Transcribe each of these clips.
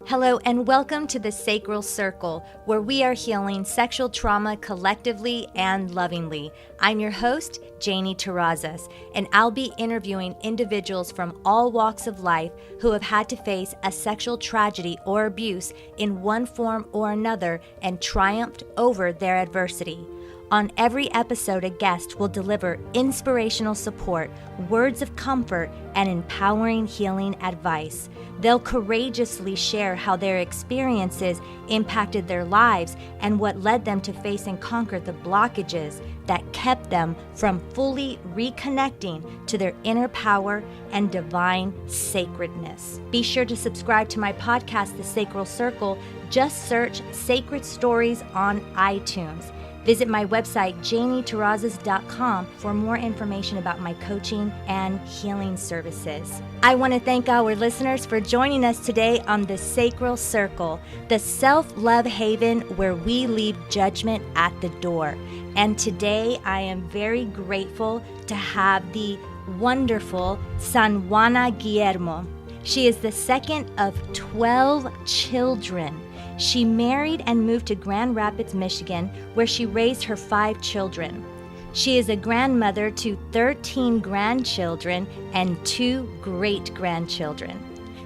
Hello and welcome to the Sacral Circle, where we are healing sexual trauma collectively and lovingly. I'm your host, Janie Terrazas, and I'll be interviewing individuals from all walks of life who have had to face a sexual tragedy or abuse in one form or another and triumphed over their adversity. On every episode, a guest will deliver inspirational support, words of comfort, and empowering healing advice. They'll courageously share how their experiences impacted their lives and what led them to face and conquer the blockages that kept them from fully reconnecting to their inner power and divine sacredness. Be sure to subscribe to my podcast, The Sacral Circle. Just search Sacred Stories on iTunes. Visit my website, JanieTerrazas.com, for more information about my coaching and healing services. I want to thank our listeners for joining us today on the Sacral Circle, the self-love haven where we leave judgment at the door. And today I am very grateful to have the wonderful Juana Guillermo. She is the second of 12 children. She married and moved to Grand Rapids, Michigan, where she raised her 5 children. She is a grandmother to 13 grandchildren and 2 great-grandchildren.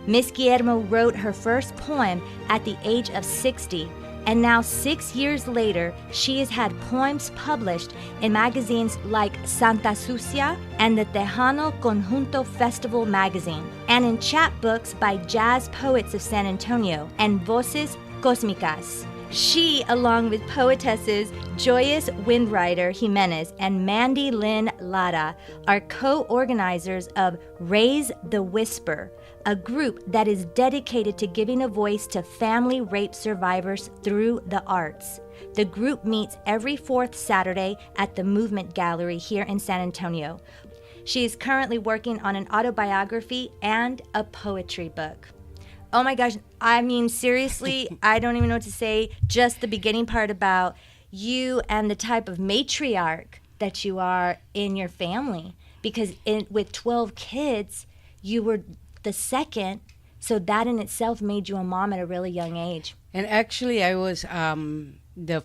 Miss Guillermo wrote her first poem at the age of 60, and now 6 years later, she has had poems published in magazines like Sucia and the Tejano Conjunto Festival magazine, and in chapbooks by jazz poets of San Antonio and Voces, Cosmicas. She, along with poetesses Joyous, Windrider, Jimenez, and Mandy, Lynn, Lara, are co-organizers of Raise the Whisper, a group that is dedicated to giving a voice to family rape survivors through the arts. The group meets every 4th Saturday at the Movement Gallery here in San Antonio. She is currently working on an autobiography and a poetry book. Oh my gosh, I mean, seriously, I don't even know what to say. Just the beginning part about you and the type of matriarch that you are in your family. Because with 12 kids, you were the second, so that in itself made you a mom at a really young age. And actually, I was the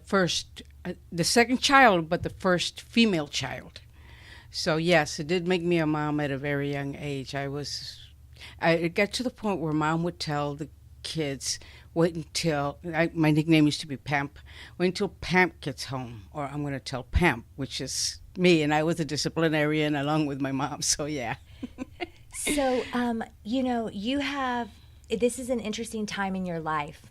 second child, but the first female child. So yes, it did make me a mom at a very young age. It got to the point where Mom would tell the kids, wait until, my nickname used to be Pamp, wait until Pamp gets home, or I'm going to tell Pamp, which is me, and I was a disciplinarian along with my mom, so yeah. So, this is an interesting time in your life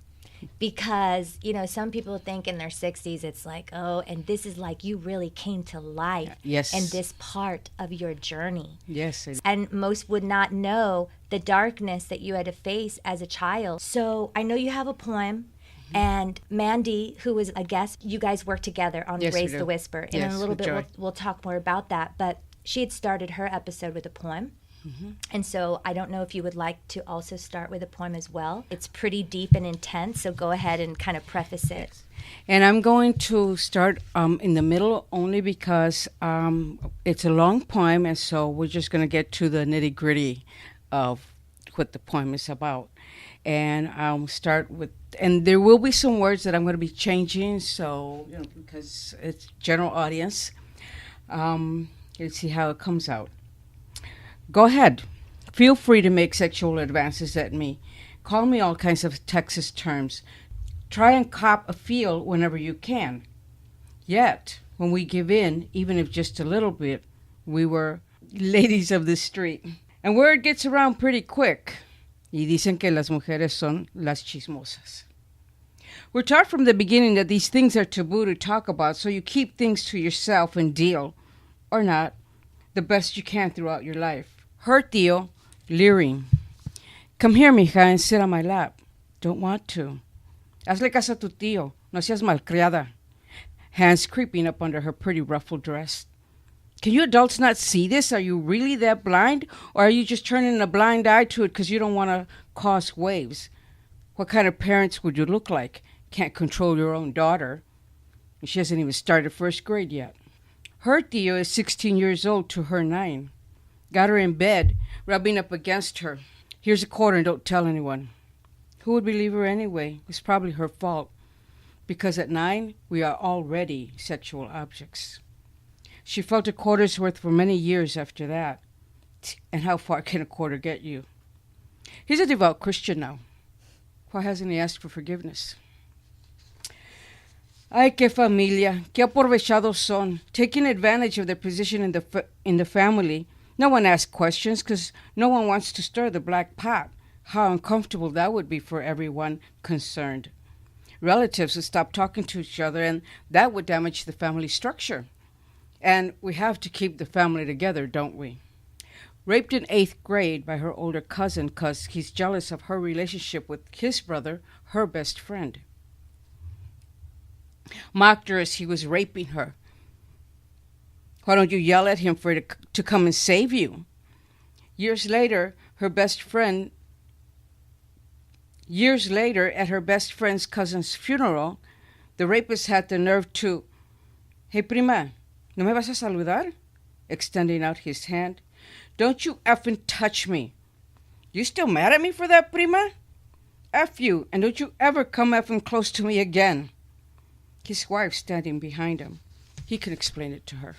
because, some people think in their 60s, it's like, oh, and this is like you really came to life in this part of your journey. Yes. And most would not know the darkness that you had to face as a child. So I know you have a poem. Mm-hmm. And Mandy, who was a guest, you guys worked together on Raise the Whisper. And in a little bit, we'll talk more about that. But she had started her episode with a poem. Mm-hmm. And so I don't know if you would like to also start with a poem as well. It's pretty deep and intense, so go ahead and kind of preface it. Yes. And I'm going to start in the middle only because it's a long poem, and so we're just going to get to the nitty-gritty of what the poem is about. And I'll start with, and there will be some words that I'm going to be changing, so, because it's general audience. Let's see how it comes out. Go ahead. Feel free to make sexual advances at me. Call me all kinds of Texas terms. Try and cop a feel whenever you can. Yet, when we give in, even if just a little bit, we were ladies of the street. And word gets around pretty quick. Y dicen que las mujeres son las chismosas. We're taught from the beginning that these things are taboo to talk about, so you keep things to yourself and deal, or not, the best you can throughout your life. Her tío, leering. Come here, mija, and sit on my lap. Don't want to. Hazle caso a tu tío. No seas malcriada. Hands creeping up under her pretty ruffled dress. Can you adults not see this? Are you really that blind? Or are you just turning a blind eye to it because you don't want to cause waves? What kind of parents would you look like? Can't control your own daughter. And she hasn't even started first grade yet. Her tío is 16 years old to her 9. Got her in bed, rubbing up against her. Here's a quarter and don't tell anyone. Who would believe her anyway? It's probably her fault. Because at 9, we are already sexual objects. She felt a quarter's worth for many years after that. And how far can a quarter get you? He's a devout Christian now. Why hasn't he asked for forgiveness? Ay, qué familia, qué aprovechados son, taking advantage of their position in the family. No one asks questions because no one wants to stir the black pot. How uncomfortable that would be for everyone concerned. Relatives would stop talking to each other, and that would damage the family structure. And we have to keep the family together, don't we? Raped in 8th grade by her older cousin because he's jealous of her relationship with his brother, her best friend. Mocked her as he was raping her. Why don't you yell at him for it to come and save you? Years later, at her best friend's cousin's funeral, the rapist had the nerve to, "Hey, prima, ¿no me vas a saludar?" extending out his hand. "Don't you effing touch me. You still mad at me for that, prima? F you, and don't you ever come effing close to me again." His wife standing behind him. He could explain it to her.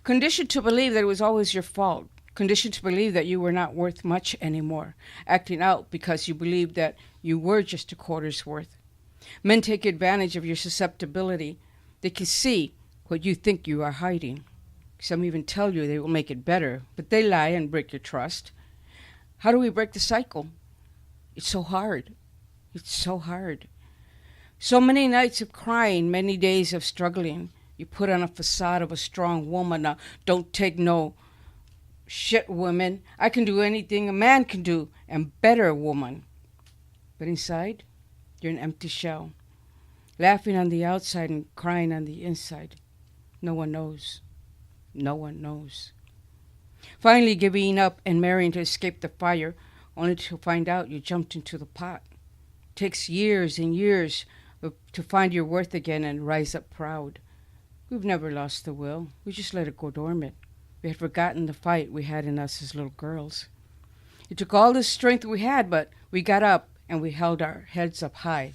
Conditioned to believe that it was always your fault. Conditioned to believe that you were not worth much anymore. Acting out because you believed that you were just a quarter's worth. Men take advantage of your susceptibility. They can see what you think you are hiding. Some even tell you they will make it better, but they lie and break your trust. How do we break the cycle? It's so hard. It's so hard. So many nights of crying, many days of struggling. You put on a facade of a strong woman. Now, don't take no shit, woman. I can do anything a man can do, and better, woman. But inside, you're an empty shell. Laughing on the outside and crying on the inside. No one knows. No one knows. Finally giving up and marrying to escape the fire, only to find out you jumped into the pot. Takes years and years to find your worth again and rise up proud. We've never lost the will. We just let it go dormant. We had forgotten the fight we had in us as little girls. It took all the strength we had, but we got up and we held our heads up high,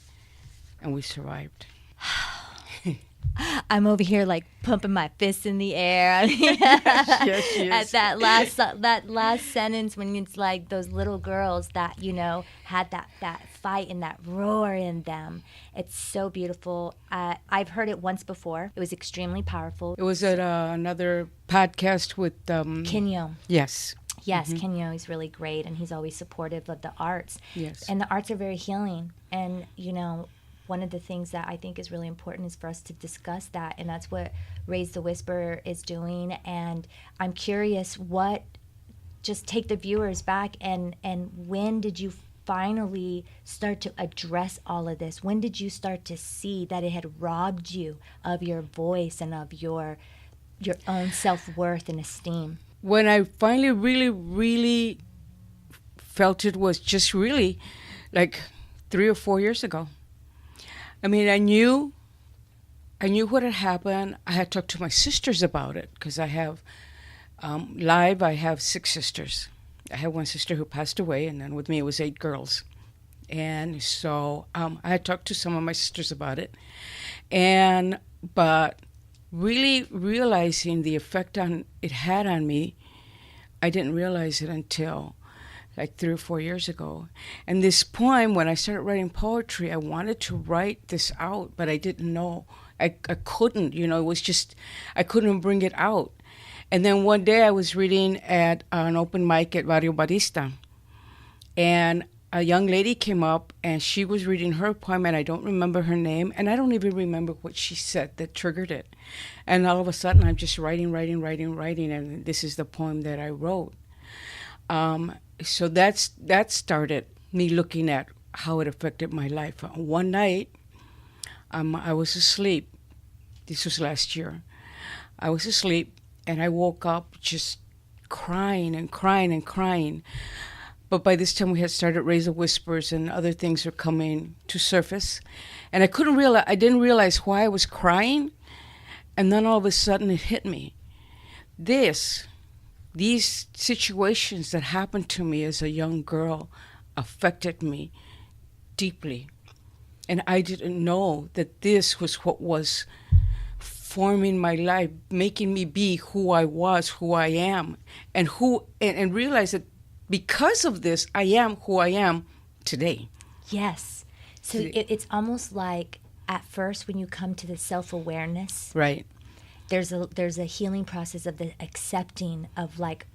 and we survived. I'm over here like pumping my fists in the air. Yes. At that last sentence, when it's like those little girls that, you know, had that fight and that roar in them. It's so beautiful. I've heard it once before. It was extremely powerful. It was at another podcast with Kenyo. Yes. Yes, Kenyo is really great, and he's always supportive of the arts. Yes. And the arts are very healing. And, you know, one of the things that I think is really important is for us to discuss that, and that's what Raise the Whisper is doing. And I'm curious, just take the viewers back, and when did you finally start to address all of this? When did you start to see that it had robbed you of your voice and of your own self-worth and esteem? When I finally really felt it was just really like 3 or 4 years ago. I mean, I knew what had happened. I had talked to my sisters about it because I have I have 6 sisters. I have one sister who passed away, and then with me it was 8 girls. And so I had talked to some of my sisters about it, but really realizing the effect it had on me, I didn't realize it until like 3 or 4 years ago. And this poem, when I started writing poetry, I wanted to write this out, but I didn't know. I couldn't, you know, it was just, I couldn't bring it out. And then one day I was reading at an open mic at Barrio Barista, and a young lady came up and she was reading her poem, and I don't remember her name, and I don't even remember what she said that triggered it. And all of a sudden I'm just writing, and this is the poem that I wrote. So that started me looking at how it affected my life. One night, I was asleep. This was last year. I was asleep, and I woke up just crying. But by this time, we had started Raise the Whispers, and other things were coming to surface. And I didn't realize why I was crying. And then all of a sudden, it hit me. These situations that happened to me as a young girl, affected me deeply. And I didn't know that this was what was forming my life, making me be who I was, who I am, and realize that because of this, I am who I am today. Yes. So it's almost like at first when you come to the self-awareness, right? There's a healing process of the accepting of, like,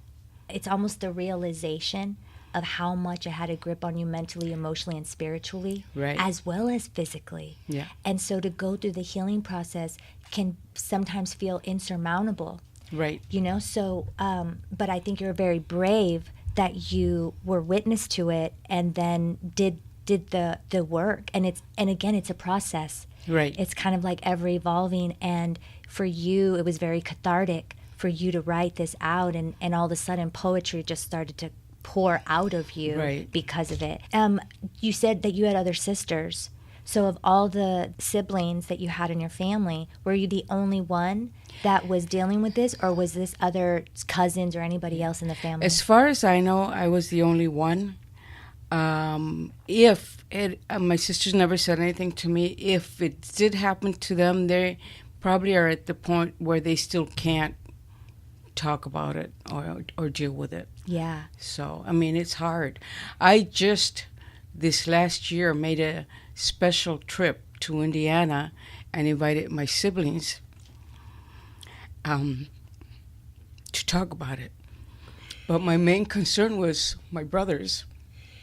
it's almost the realization of how much it had a grip on you mentally, emotionally, and spiritually, right, as well as physically. Yeah. And so to go through the healing process can sometimes feel insurmountable. Right. You know, so, but I think you're very brave that you were witness to it and then did the work. And again, it's a process. Right. It's kind of like ever evolving. And for you, it was very cathartic for you to write this out. And all of a sudden, poetry just started to pour out of you, right, because of it. You said that you had other sisters. So of all the siblings that you had in your family, were you the only one that was dealing with this, or was this other cousins or anybody else in the family? As far as I know, I was the only one. My sisters never said anything to me. If it did happen to them, they probably are at the point where they still can't talk about it or deal with it. Yeah. So, I mean, it's hard. I just, this last year, made a special trip to Indiana and invited my siblings to talk about it. But my main concern was my brothers,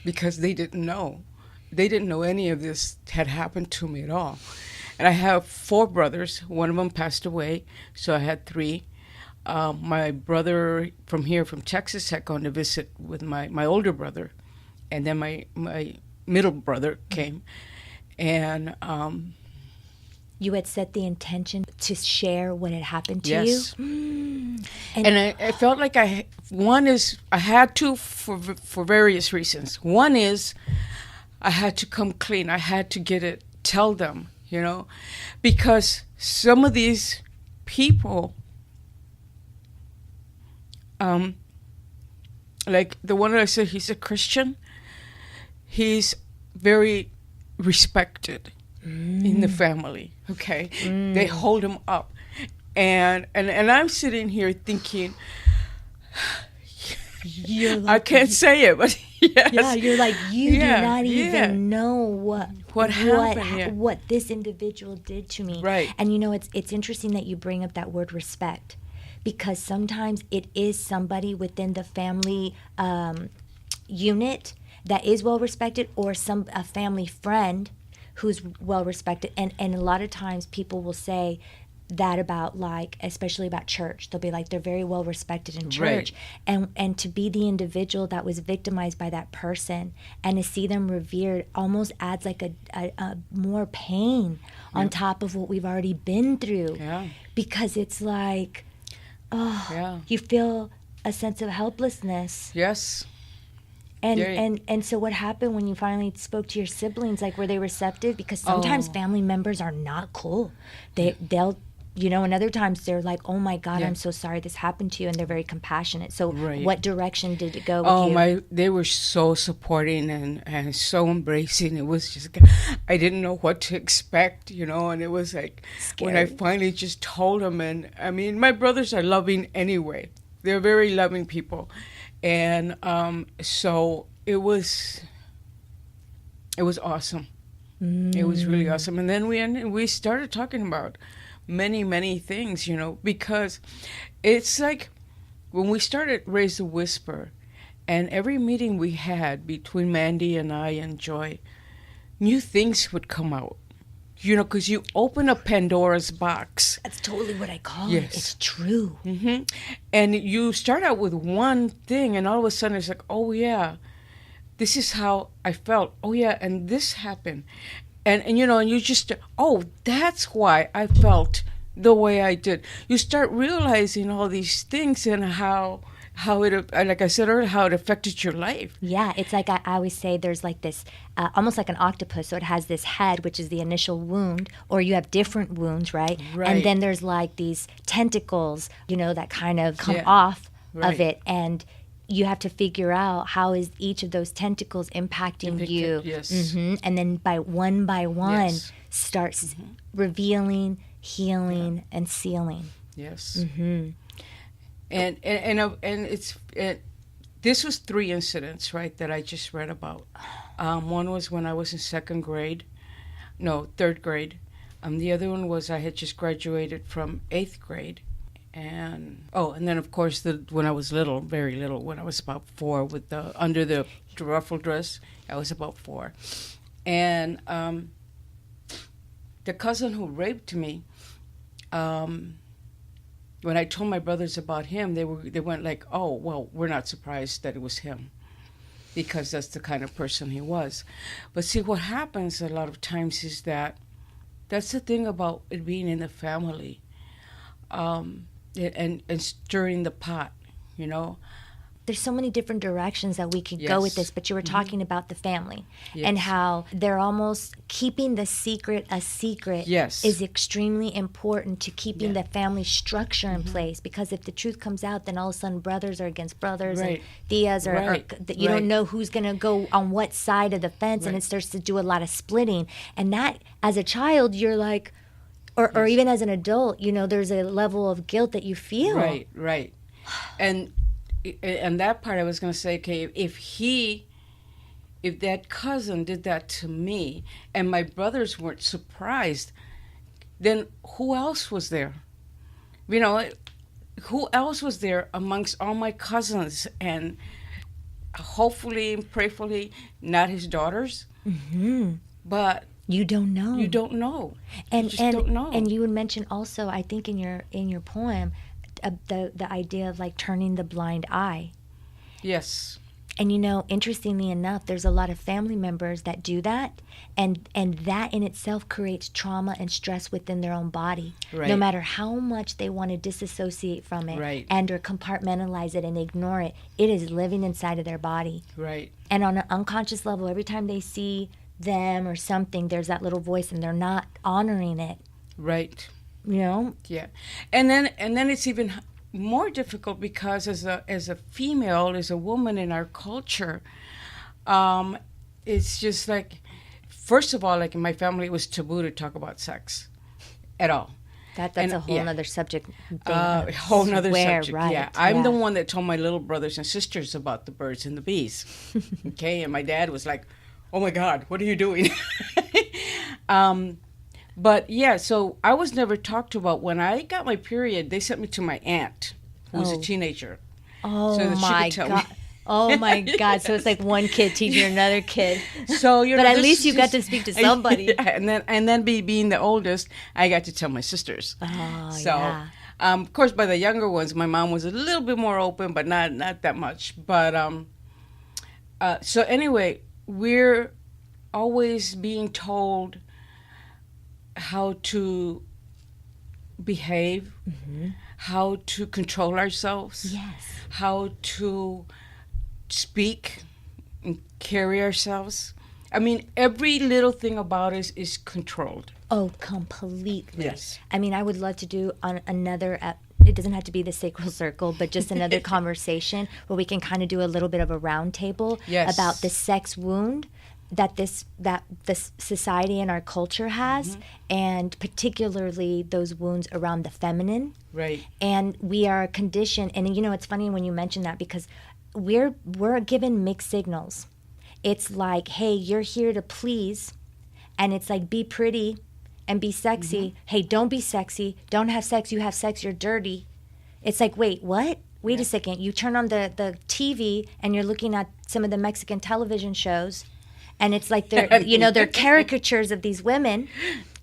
because they didn't know. They didn't know any of this had happened to me at all. And I have 4 brothers. One of them passed away, so I had 3. My brother from Texas, had gone to visit with my older brother, and then my middle brother came, and you had set the intention to share what had happened to yes. you. And I felt like I had to for various reasons. One is I had to come clean. I had to tell them, because some of these people, like the one that I said, he's a Christian. He's very respected in the family. Okay, they hold him up, and I'm sitting here thinking, I can't say it, but yes. Yeah, you're like, you do not even know what happened, what this individual did to me. Right. And it's interesting that you bring up that word respect, because sometimes it is somebody within the family unit that is well respected, or a family friend who's well respected, and a lot of times people will say that about, like, especially about church. They'll be like, they're very well respected in church, right. and to be the individual that was victimized by that person and to see them revered almost adds like a more pain on top of what we've already been through, because it's like, you feel a sense of helplessness. Yes. And so what happened when you finally spoke to your siblings? Like, were they receptive? Because sometimes family members are not cool. They'll and other times they're like, oh my God, I'm so sorry this happened to you, and they're very compassionate. So what direction did it go with you? They were so supporting and so embracing. It was just, I didn't know what to expect, and it was like, scary. When I finally just told them, and I mean, my brothers are loving anyway. They're very loving people. And so it was awesome. It was really awesome. And then we started talking about many, many things, because it's like when we started Raise the Whisper, and every meeting we had between Mandy and I and Joy, new things would come out. Because you open a Pandora's box. That's totally what I call it. It's true. Mm-hmm. And you start out with one thing, and all of a sudden it's like, oh, yeah, this is how I felt. Oh, yeah, and this happened. And you just, oh, that's why I felt the way I did. You start realizing all these things and how it, like I said earlier, how it affected your life. Yeah, it's like I always say, there's like this, almost like an octopus. So it has this head, which is the initial wound, or you have different wounds, right? And then there's like these tentacles, that kind of come off of it. And you have to figure out how is each of those tentacles impacting you. Yes. And then by one, Yes. starts revealing, healing, and sealing. Yes. And this was 3 incidents, right, that I just read about. One was when I was in third grade. The other one was I had just graduated from 8th grade. And then of course when I was little, very little, when I was about 4, with under the ruffle dress, I was about 4. And the cousin who raped me, when I told my brothers about him, they went like, "Oh, well, we're not surprised that it was him, because that's the kind of person he was." But see, what happens a lot of times is that's the thing about it being in the family, and stirring the pot, you know. There's so many different directions that we could go with this, but you were talking about the family and how they're almost keeping the secret a secret is extremely important to keeping the family structure in place, because if the truth comes out, then all of a sudden brothers are against brothers and tias or you don't know who's going to go on what side of the fence, and it starts to do a lot of splitting. And that, as a child, you're like, or even as an adult, you know, there's a level of guilt that you feel. Right. And that part I was going to say, okay, if that cousin did that to me and my brothers weren't surprised, then who else was there? You know, who else was there amongst all my cousins, and hopefully and prayerfully not his daughters? But you don't know. You don't know. And you just don't know. And you would mention also, I think in your poem, the idea of like turning the blind eye. Yes. And you know, interestingly enough, there's a lot of family members that do that, and that in itself creates trauma and stress within their own body. No matter how much they want to disassociate from it and or compartmentalize it and ignore it, it is living inside of their body. And on an unconscious level, every time they see them or something, there's that little voice, and they're not honoring it. You know? Yeah. And then it's even more difficult because as a female, as a woman in our culture, it's just like, first of all, like in my family, it was taboo to talk about sex at all. That's a whole nother subject. A whole nother subject. Right. Yeah. I'm the one that told my little brothers and sisters about the birds and the bees. Okay. And my dad was like, "Oh my God, what are you doing?" But yeah, so I was never talked about. When I got my period, they sent me to my aunt, who was a teenager. Oh, so my God. Oh my God! So it's like one kid teaching another kid. So but at least you got to speak to somebody. And then being the oldest, I got to tell my sisters. Of course, by the younger ones, my mom was a little bit more open, but not that much. But so anyway, we're always being told how to behave, how to control ourselves, how to speak and carry ourselves. I mean, every little thing about us is controlled. Oh, completely. Yes. I mean, I would love to do on another, it doesn't have to be the Sacral Circle, but just another conversation where we can kind of do a little bit of a round table about the sex wound that this society and our culture has, and particularly those wounds around the feminine. And we are conditioned, and you know, it's funny when you mention that, because we're given mixed signals. It's like, hey, you're here to please, and it's like, be pretty and be sexy. Hey, don't be sexy, don't have sex, you have sex, you're dirty. It's like, wait, what? Wait a second. You turn on the TV and you're looking at some of the Mexican television shows, and it's like they're, you know, they're caricatures of these women,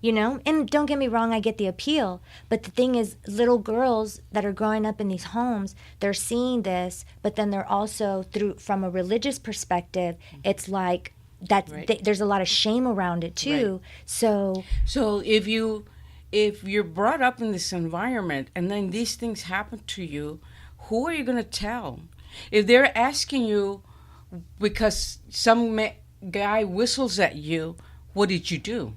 you know. And don't get me wrong, I get the appeal. But the thing is, little girls that are growing up in these homes, they're seeing this, but then they're also, from a religious perspective, it's like that there's a lot of shame around it too. So if you're brought up in this environment and then these things happen to you, who are you going to tell? If they're asking you because some guy whistles at you, what did you do?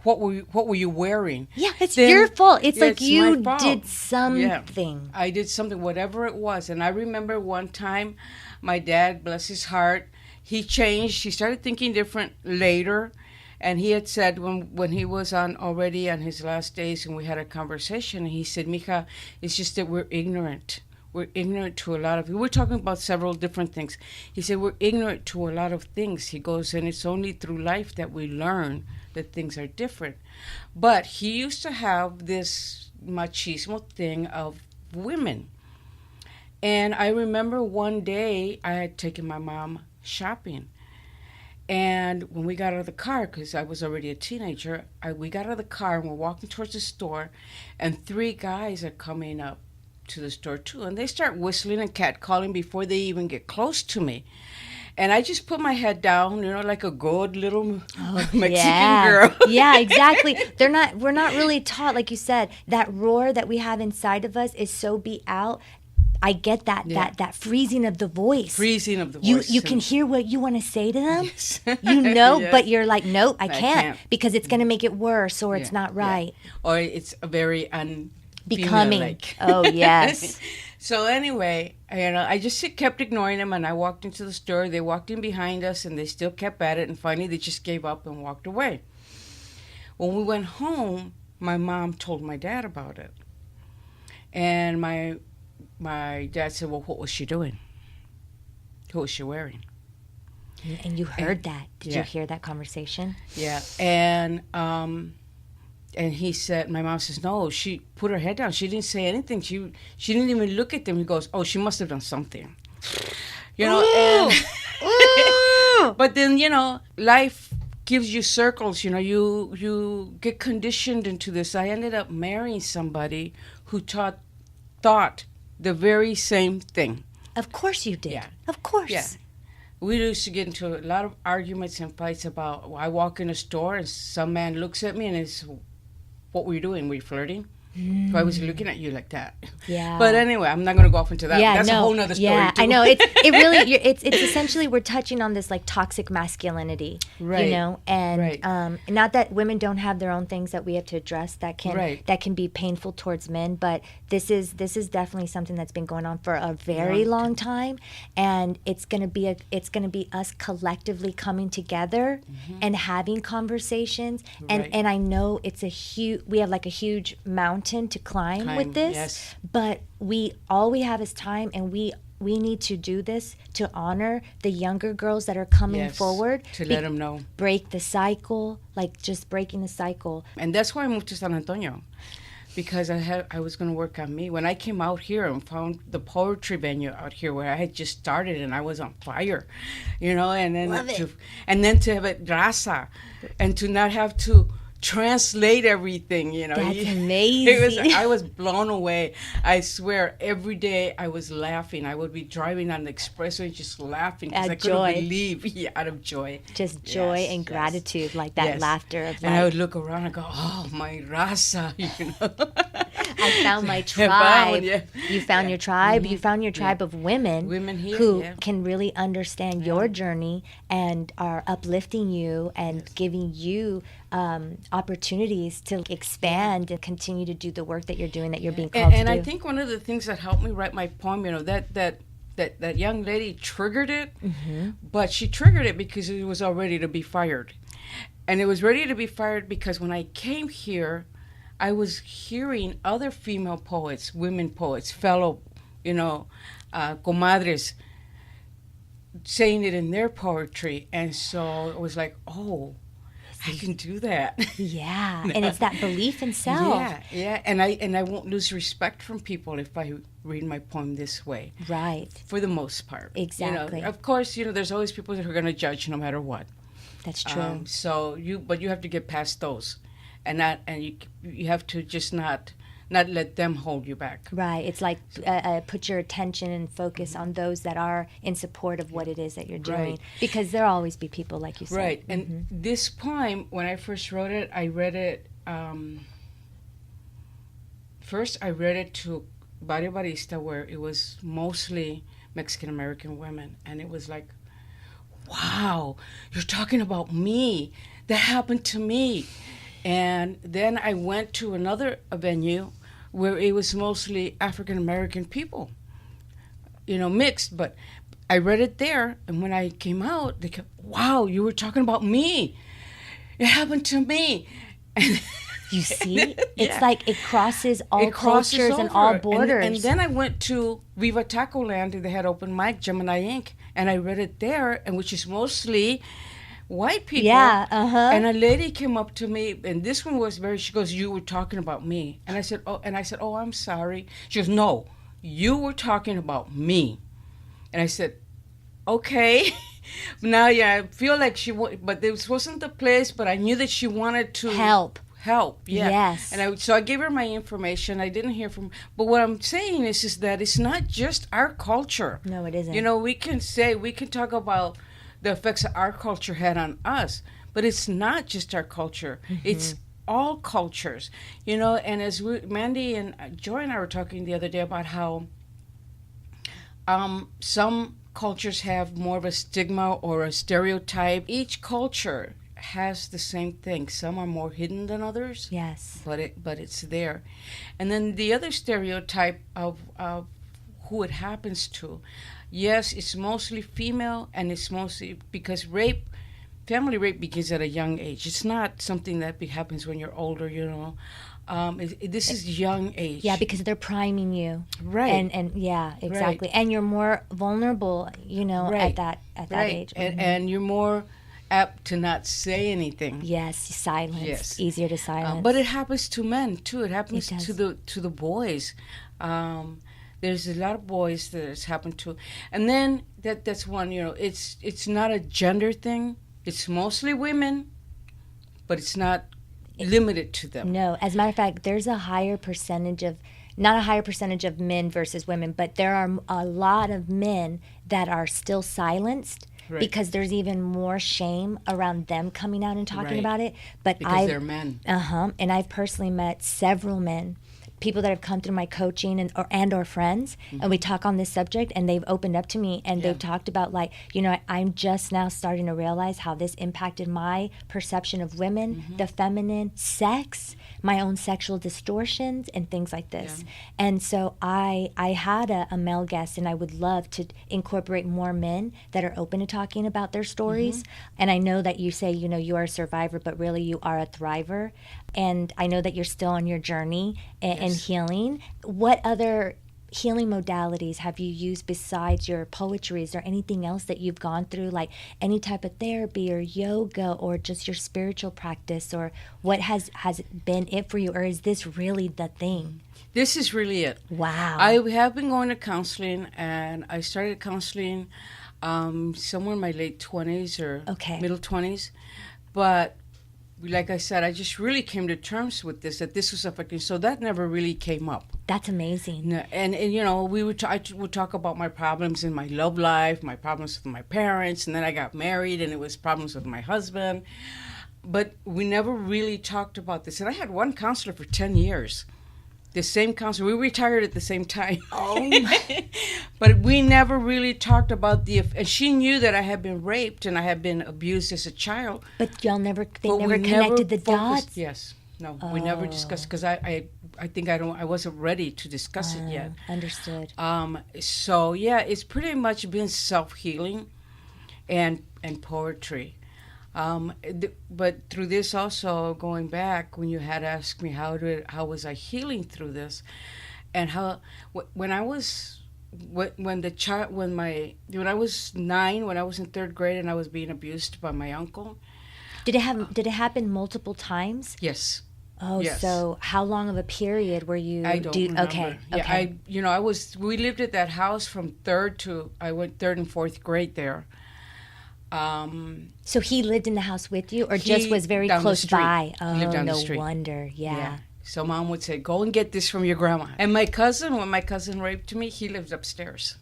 what were you wearing? Yeah, it's your fault. It's like it's you my fault. did something. Yeah, I did something, whatever it was. And I remember one time, my dad, bless his heart, he changed. He started thinking different later. And he had said when he was already on his last days and we had a conversation, he said, Mija, it's just that we're ignorant. We're ignorant to a lot of, we're talking about several different things. He said, we're ignorant to a lot of things. He goes, and it's only through life that we learn that things are different. But he used to have this machismo thing of women. And I remember one day I had taken my mom shopping. And when we got out of the car, because I was already a teenager, we got out of the car and we're walking towards the store, and 3 guys are coming up to the store too, and they start whistling and catcalling before they even get close to me. And I just put my head down, like a good little Mexican girl. Yeah, exactly. We're not really taught, like you said, that roar that we have inside of us is so beat out. I get that that freezing of the voice. You can hear what you want to say to them. Yes. Yes. But you're like, nope, I can't because it's going to make it worse or it's not right. Yeah. Or it's a very becoming. Oh, yes. So anyway, I just kept ignoring them, and I walked into the store. They walked in behind us, and they still kept at it, and finally they just gave up and walked away. When we went home, my mom told my dad about it. And my dad said, well, what was she doing? What was she wearing? And you heard that. Did you hear that conversation? Yeah. And he said, my mom says, no, she put her head down. She didn't say anything. She didn't even look at them. He goes, oh, she must have done something. Ooh. But then, life gives you circles. You get conditioned into this. I ended up marrying somebody who thought the very same thing. Of course you did. Yeah. Of course. Yeah. We used to get into a lot of arguments and fights about, I walk in a store and some man looks at me and is, what were you doing? Were you flirting? Why was he looking at you like that? Yeah. But anyway, I'm not going to go off into that. Yeah, That's a whole nother story. Yeah, too. I know. It's essentially we're touching on this like toxic masculinity, right. and right. Not that women don't have their own things that we have to address that can be painful towards men, but this is definitely something that's been going on for a very long time, and it's gonna be us collectively coming together and having conversations, and I know it's we have like a huge mountain to climb with this, yes. But all we have is time, and we need to do this to honor the younger girls that are coming forward, to let them know, break the cycle, like just breaking the cycle. And that's why I moved to San Antonio, because I was going to work on me. When I came out here and found the poetry venue out here where I had just started and I was on fire, and then to have it raza and to not have to translate everything, That's amazing. I was blown away. I swear, every day I was laughing. I would be driving on the expressway just laughing because I couldn't believe, out of joy. Just joy and gratitude, like that laughter of life. And I would look around and go, oh, my raza, I found my tribe. You found your tribe. Mm-hmm. You found your tribe of women here, who can really understand your journey and are uplifting you and giving you opportunities to expand and continue to do the work that you're doing, that you're being called to do. And I think one of the things that helped me write my poem, that young lady triggered it, but she triggered it because it was all ready to be fired. And it was ready to be fired because when I came here, I was hearing other female poets, women poets, fellow, comadres, saying it in their poetry. And so it was like, oh, I can do that. Yeah, and it's that belief in self. Yeah, and I won't lose respect from people if I read my poem this way. Right. For the most part. Exactly. Of course, there's always people that are going to judge no matter what. That's true. But you have to get past those, and you have to just not let them hold you back. Right. It's like put your attention and focus on those that are in support of what it is that you're doing. Right. Because there'll always be people like you said. Right. And this poem, when I first wrote it, I read it. First, I read it to Barrio Barista, where it was mostly Mexican American women, and it was like, wow, you're talking about me. That happened to me. And then I went to another venue where it was mostly African American people, mixed. But I read it there, and when I came out, they kept, wow, you were talking about me. It happened to me. And you see? It's like it crosses all cultures and all borders. And then I went to Viva Taco Land, they had open mic, Gemini Inc., and I read it there, and which is mostly white people. Yeah, And a lady came up to me, and this one was she goes, you were talking about me. And I said, oh, I'm sorry. She goes, no, you were talking about me. And I said, okay. Now, I feel like but this wasn't the place, but I knew that she wanted to help, yeah. Yes. And so I gave her my information. I didn't hear from, but what I'm saying is that it's not just our culture. No, it isn't. We can talk about the effects that our culture had on us, but it's not just our culture. Mm-hmm. It's all cultures, and as Mandy and Joy and I were talking the other day about how some cultures have more of a stigma or a stereotype. Each culture has the same thing. Some are more hidden than others. Yes. But it's there. And then the other stereotype of who it happens to. Yes, it's mostly female, and it's mostly because family rape begins at a young age. It's not something that happens when you're older, this is young age. Yeah, because they're priming you. Right. And yeah, exactly. Right. And you're more vulnerable, right. at that right. age. And you're more apt to not say anything. Yes, silence. Yes. Easier to silence. But it happens to men too. It happens to the boys. There's a lot of boys that it's happened to. And then that's one, it's not a gender thing. It's mostly women, but it's not limited to them. No, as a matter of fact, there's a higher percentage of, not a higher percentage of men versus women, but there are a lot of men that are still silenced. Right. Because there's even more shame around them coming out and talking about it. But because they're men. And I've personally met several men, people that have come through my coaching and or friends, and we talk on this subject, and they've opened up to me, and they've talked about I'm just now starting to realize how this impacted my perception of women, the feminine, sex, my own sexual distortions, and things like this. Yeah. And so I had a male guest, and I would love to incorporate more men that are open to talking about their stories. And I know that you say, you are a survivor, but really you are a thriver. And I know that you're still on your journey and healing. What other healing modalities have you used besides your poetry? Is there anything else that you've gone through, like any type of therapy or yoga or just your spiritual practice, or what has been it for you, or is this really the thing? This is really it. Wow. I have been going to counseling, and I started counseling somewhere in my late 20s or middle 20s. But like I said, I just really came to terms with that this was affecting. So that never really came up. That's amazing. And we would I would talk about my problems in my love life, my problems with my parents, and then I got married, and it was problems with my husband. But we never really talked about this. And I had one counselor for 10 years. The same counselor. We retired at the same time. Oh my. But we never really talked about and she knew that I had been raped and I had been abused as a child. But they never connected the dots? Yes. No, we never discussed, because I think I wasn't ready to discuss it yet. Understood. So yeah, it's pretty much been self-healing and poetry. But through this also, going back, when you had asked me how was I healing through this, and when I was 9, when I was in 3rd grade and I was being abused by my uncle. Did it happen multiple times? Yes. Oh, yes. So how long of a period were you? I don't remember. Okay. Yeah, we lived at that house from 3rd and 4th grade there. So he lived in the house with you, or just was very close by? Oh, he lived down no the street. Wonder. Yeah. So Mom would say, "Go and get this from your grandma." And my cousin, when my cousin raped me, he lived upstairs.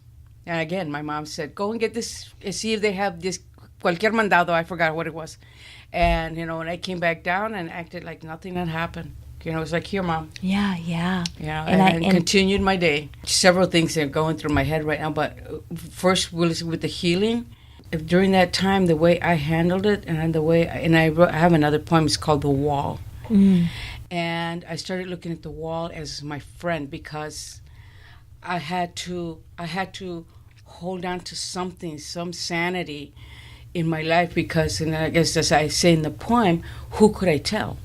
And again, my mom said, "Go and get this, see if they have this cualquier mandado." I forgot what it was. And when I came back down and acted like nothing had happened. It was like, "Here, Mom." Yeah. And I continued my day. Several things are going through my head right now, but first with the healing. During that time, the way I handled it, and I have another poem. It's called "The Wall," And I started looking at the wall as my friend because I had to hold on to something, some sanity in my life, because, and I guess as I say in the poem, who could I tell?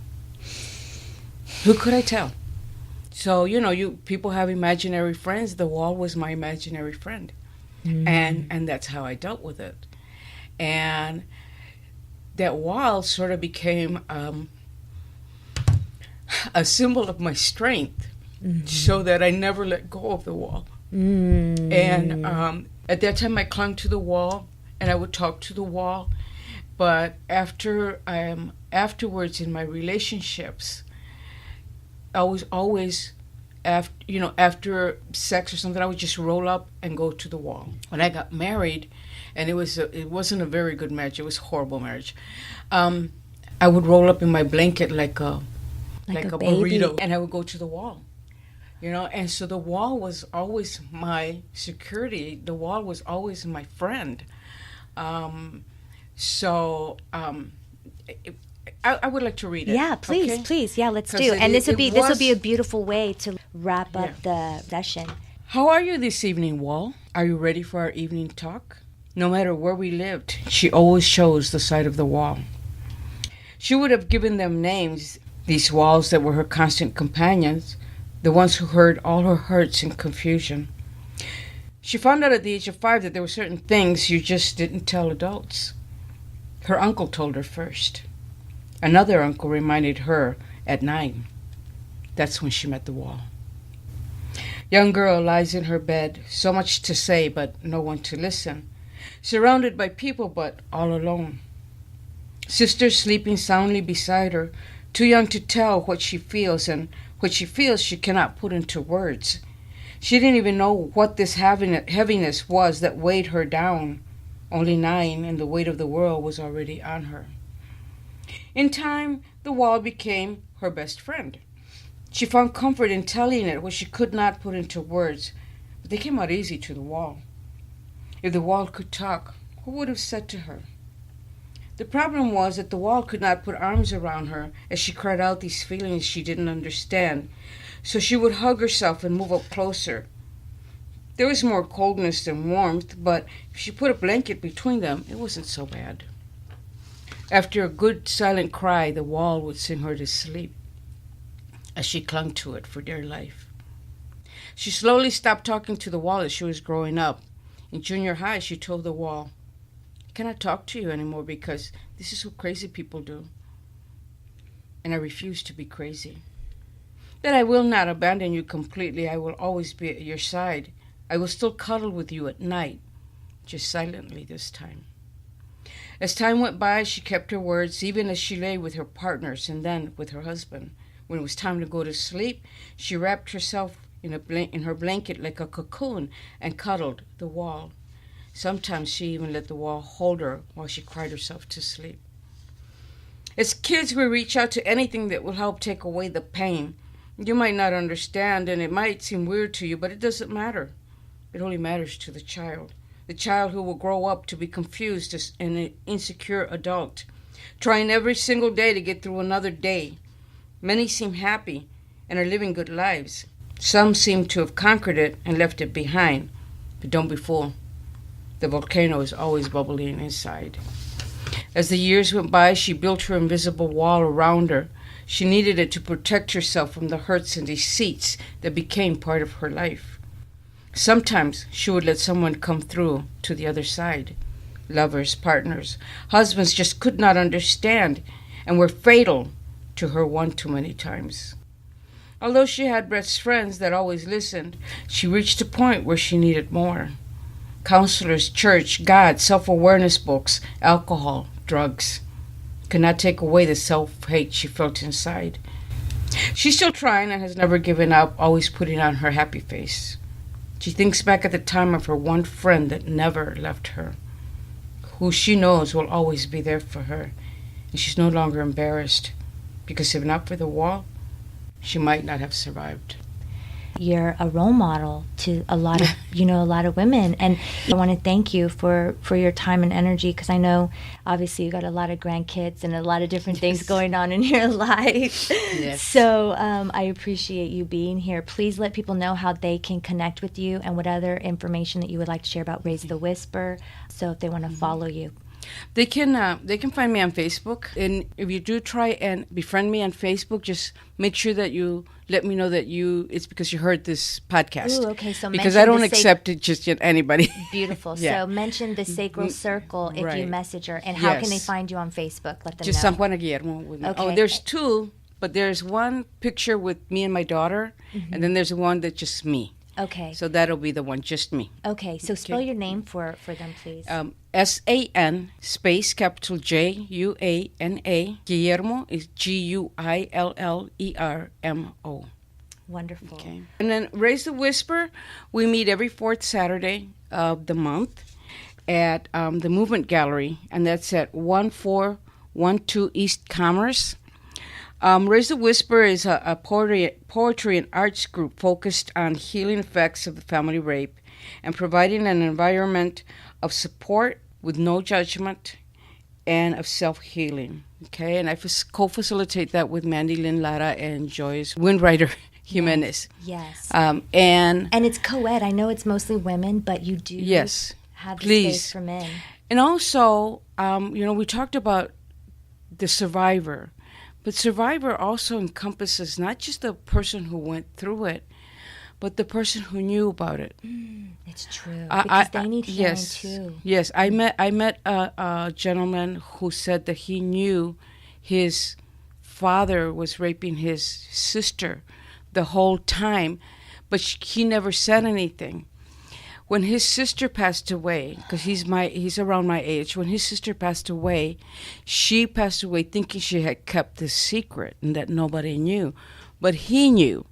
Who could I tell? So, people have imaginary friends. The wall was my imaginary friend. And that's how I dealt with it. And that wall sort of became a symbol of my strength, so that I never let go of the wall. And at that time I clung to the wall and I would talk to the wall. But afterwards in my relationships, I was always, after sex or something, I would just roll up and go to the wall. When I got married, and it wasn't a very good marriage, it was a horrible marriage, I would roll up in my blanket like a burrito, and I would go to the wall. And so the wall was always my security. The wall was always my friend. I would like to read it. Yeah, please, okay? Please. Yeah, let's do. And this will be a beautiful way to wrap up the session. How are you this evening, wall? Are you ready for our evening talk? No matter where we lived, she always chose the side of the wall. She would have given them names, these walls that were her constant companions, the ones who heard all her hurts and confusion. She found out at the age of 5 that there were certain things you just didn't tell adults. Her uncle told her first. Another uncle reminded her at 9. That's when she met the wall. Young girl lies in her bed, so much to say but no one to listen, surrounded by people but all alone. Sister sleeping soundly beside her, too young to tell what she feels, and what she feels she cannot put into words. She didn't even know what this heaviness was that weighed her down. Only 9, and the weight of the world was already on her. In time, the wall became her best friend. She found comfort in telling it what she could not put into words, but they came out easy to the wall. If the wall could talk, what would have said to her? The problem was that the wall could not put arms around her as she cried out these feelings she didn't understand, so she would hug herself and move up closer. There was more coldness than warmth, but if she put a blanket between them, it wasn't so bad. After a good silent cry, the wall would sing her to sleep as she clung to it for dear life. She slowly stopped talking to the wall as she was growing up. In junior high, she told the wall, "I cannot talk to you anymore because this is what crazy people do. And I refuse to be crazy. That I will not abandon you completely. I will always be at your side. I will still cuddle with you at night, just silently this time." As time went by, she kept her words, even as she lay with her partners and then with her husband. When it was time to go to sleep, she wrapped herself in her blanket like a cocoon and cuddled the wall. Sometimes she even let the wall hold her while she cried herself to sleep. As kids, we reach out to anything that will help take away the pain. You might not understand, and it might seem weird to you, but it doesn't matter. It only matters to the child who will grow up to be confused as an insecure adult, trying every single day to get through another day. Many seem happy and are living good lives. Some seem to have conquered it and left it behind, but don't be fooled. The volcano is always bubbling inside. As the years went by, she built her invisible wall around her. She needed it to protect herself from the hurts and deceits that became part of her life. Sometimes she would let someone come through to the other side. Lovers, partners, husbands just could not understand and were fatal to her one too many times. Although she had best friends that always listened, she reached a point where she needed more. Counselors, church, God, self-awareness books, alcohol, drugs could not take away the self-hate she felt inside. She's still trying and has never given up, always putting on her happy face. She thinks back at the time of her one friend that never left her, who she knows will always be there for her, and she's no longer embarrassed, because if not for the wall, she might not have survived. you're a role model to a lot of a lot of women. And I want to thank you for your time and energy, because I know obviously you got a lot of grandkids and a lot of different things going on in your life. Yes. So I appreciate you being here. Please let people know how they can connect with you and what other information that you would like to share about Raise the Whisper, so if they want to follow you. They can find me on Facebook, and if you do try and befriend me on Facebook, just make sure that you let me know that it's because you heard this podcast. Ooh, okay. So because I don't accept it just yet anybody. Beautiful. Yeah. So mention the Sacral Circle if you message her, and how can they find you on Facebook? Let them just know. Juana Guillermo. Okay. Oh, there's two, but there's one picture with me and my daughter, and then there's one that's just me. Okay. So that'll be the one, just me. Okay. So spell your name for them, please. SAN space capital JUANA. Guillermo is GUILLERMO. Wonderful. Okay. And then Raise the Whisper, we meet every fourth Saturday of the month at the Movement Gallery, and that's at 1412 East Commerce. Raise the Whisper is a poetry and arts group focused on healing effects of the family rape and providing an environment of support with no judgment and of self-healing. Okay, and I co-facilitate that with Mandy, Lynn, Lara, and Joyous, Windrider, Jimenez. Yes. And it's co-ed. I know it's mostly women, but you do have the space for men. And also, we talked about the survivor. But survivor also encompasses not just the person who went through it, but the person who knew about it. It's true, because they need healing too. Yes, I met a gentleman who said that he knew his father was raping his sister the whole time, but he never said anything. When his sister passed away, because he's around my age, when his sister passed away, she passed away thinking she had kept this secret and that nobody knew. But he knew.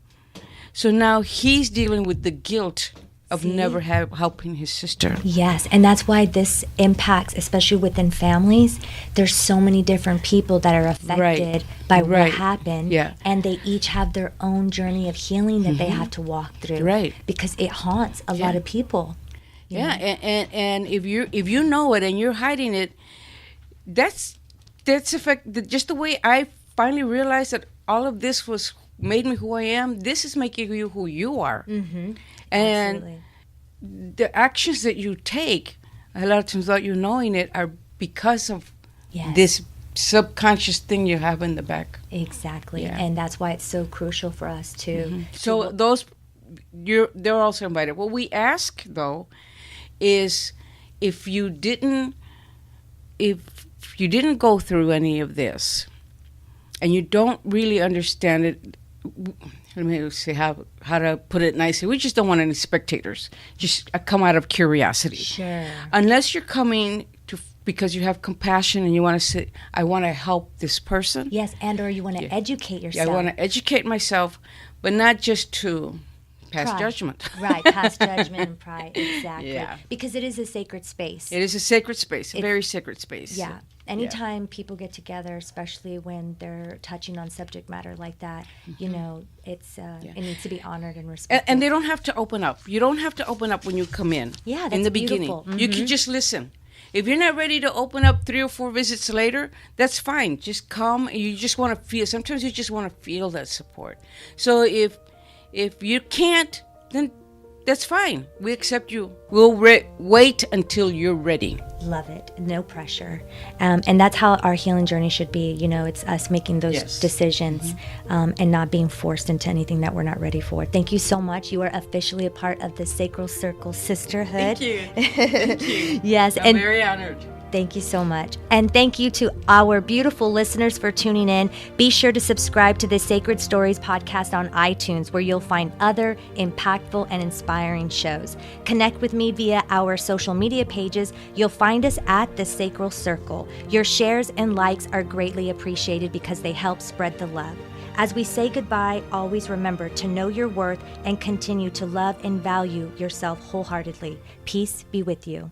So now he's dealing with the guilt of never helping his sister. Yes, and that's why this impacts, especially within families. There's so many different people that are affected by what happened, and they each have their own journey of healing that they have to walk through, because it haunts a lot of people. And if you know it and you're hiding it, that's just the way I finally realized that all of this was made me who I am. This is making you who you are. And absolutely. The actions that you take, a lot of times without you knowing it, are because of this subconscious thing you have in the back. Exactly. And that's why it's so crucial for us to so they're also invited. What we ask though is if you didn't go through any of this and you don't really understand it, let me see how to put it nicely. We just don't want any spectators. Just come out of curiosity. Sure. Unless you're coming to because you have compassion and you want to say, I want to help this person. Yes, and or you want to educate yourself. I want to educate myself, but not just to pass judgment. Right, pass judgment and pride. Exactly. Yeah. Because it is a sacred space. It is a sacred space, a very sacred space. Yeah. Anytime people get together, especially when they're touching on subject matter like that, it's it needs to be honored and respected. And they don't have to open up. You don't have to open up when you come in. Yeah, that's in the beautiful. beginning. You can just listen. If you're not ready to open up 3 or 4 visits later, that's fine. Just come. You just want to feel. Sometimes you just want to feel that support. So if you can't, then that's fine. We accept you. We'll wait until you're ready. Love it. No pressure. And that's how our healing journey should be. It's us making those decisions and not being forced into anything that we're not ready for. Thank you so much. You are officially a part of the Sacral Circle Sisterhood. Thank you. Thank you. Yes. I'm very honored. Thank you so much. And thank you to our beautiful listeners for tuning in. Be sure to subscribe to the Sacred Stories podcast on iTunes, where you'll find other impactful and inspiring shows. Connect with me via our social media pages. You'll find us at the Sacral Circle. Your shares and likes are greatly appreciated because they help spread the love. As we say goodbye, always remember to know your worth and continue to love and value yourself wholeheartedly. Peace be with you.